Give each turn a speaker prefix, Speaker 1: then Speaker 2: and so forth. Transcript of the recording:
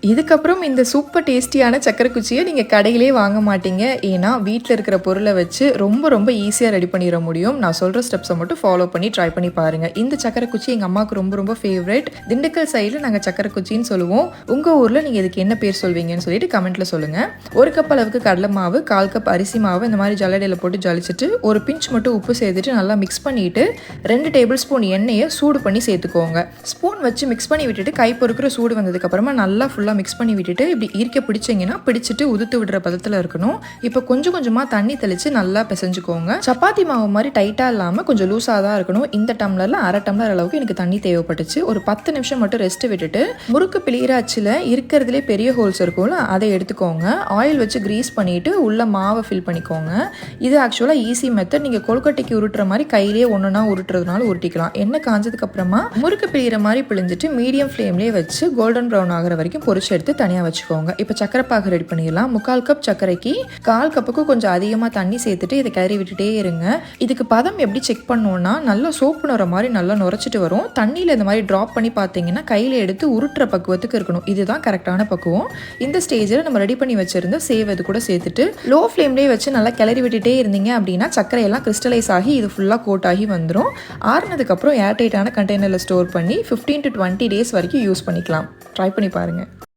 Speaker 1: இதுக்கப்புறம் இந்த சூப்பர் டேஸ்டியான சக்கரை குச்சியை நீங்கள் கடையிலே வாங்க மாட்டீங்க. ஏன்னா வீட்டில் இருக்கிற பொருளை வச்சு ரொம்ப ரொம்ப ஈஸியாக ரெடி பண்ணிட முடியும். நான் சொல்கிற ஸ்டெப்ஸை மட்டும் ஃபாலோ பண்ணி ட்ரை பண்ணி பாருங்கள். இந்த சக்கரை குச்சி எங்கள் அம்மாவுக்கு ரொம்ப ரொம்ப ஃபேவரட். திண்டுக்கல் சைடில் நாங்கள் சக்கரை குச்சின்னு சொல்லுவோம். உங்கள் ஊரில் நீங்கள் இதுக்கு என்ன பேர் சொல்வீங்கன்னு சொல்லிட்டு கமெண்ட்டில் சொல்லுங்கள். 1 கப் அளவுக்கு கடலை மாவு, 1/4 கப் அரிசி மாவு இந்த மாதிரி ஜல்லடையில் போட்டு ஜலிச்சுட்டு ஒரு பிஞ்ச் மட்டும் உப்பு சேர்த்துட்டு நல்லா மிக்ஸ் பண்ணிவிட்டு 2 டேபிள் ஸ்பூன் எண்ணெயை சூடு பண்ணி சேர்த்துக்கோங்க. ஸ்பூன் வச்சு மிக்ஸ் பண்ணி விட்டுட்டு கை பொறுக்கிற சூடு வந்ததுக்கப்புறமா நல்லா ஃபுல்லாக மிக்ஸ் பண்ணி விட்டுட்டு இப்படி ஈர்க்க பிடிச்சிங்கன்னா பிடிச்சிட்டு உதுத்து விடுற பதத்தில் இருக்கணும். இப்போ கொஞ்சம் கொஞ்சமாக தண்ணி தெளித்து நல்லா பிசைஞ்சுக்கோங்க. சப்பாத்தி மாவு மாதிரி டைட்டாக இல்லாமல் கொஞ்சம் லூஸாக தான் இருக்கணும். இந்த டம்ளரில் 1/2 டம்ளர் அளவுக்கு எனக்கு தண்ணி தேவைப்பட்டுச்சு. ஒரு 10 நிமிஷம் மட்டும் ரெஸ்ட் விட்டுட்டு முறுக்கு பிழிகிற அச்சில் இருக்கிறதுலே பெரிய ஹோல்ஸ் இருக்கும்ல அதை எடுத்துக்கோங்க. ஆயில் வச்சு கிரீஸ் பண்ணிவிட்டு உள்ள மாவை ஃபில் பண்ணிக்கோங்க. இது ஆக்சுவலாக ஈஸி மெத்தட். நீங்கள் கொழுக்கட்டைக்கு உருட்டுற மாதிரி கையிலேயே ஒன்றுனா உருட்டுறதுனால உருட்டிக்கலாம். எண்ணெய் காஞ்சதுக்கப்புறமா முறுக்கு பிழிகிற மாதிரி பிழிஞ்சிட்டு மீடியம் ஃப்ளேம்லேயே வச்சு கோல்டன் ப்ரௌன் ஆகிற வரைக்கும் பொரிச்சு எடுத்து தனியாக வச்சுக்கோங்க. இப்போ சக்கரை பாகு ரெடி பண்ணிடலாம். 1/4 கப் சர்க்கரைக்கு 1/4 கப்புக்கு கொஞ்சம் அதிகமாக தண்ணி சேர்த்துட்டு இதை கிளறி விட்டுட்டே இருங்க. இதுக்கு பதம் எப்படி செக் பண்ணோன்னா நல்லா சோப்பு நுற மாதிரி நல்லா நுரைச்சிட்டு வரும். தண்ணியில் இந்த மாதிரி ட்ராப் பண்ணி பார்த்தீங்கன்னா கையில் எடுத்து உருட்டுற பக்குவத்துக்கு இருக்கணும். இதுதான் கரெக்டான பக்குவம். இந்த ஸ்டேஜில் நம்ம ரெடி பண்ணி வச்சிருந்த சேவ் இது கூட சேர்த்துட்டு லோ ஃப்ளேம்லேயே வச்சு நல்லா கிளறி விட்டுட்டே இருந்தீங்க அப்படின்னா சர்க்கரையெல்லாம் கிறிஸ்டலைஸ் ஆகி இது ஃபுல்லாக கோட் ஆகி வந்துடும். ஆறுனதுக்கப்புறம் ஏர்டைட்டான கண்டெய்னரில் ஸ்டோர் பண்ணி 15 to 20 days வரைக்கும் யூஸ் பண்ணிக்கலாம். ட்ரை பண்ணி பாருங்கள்.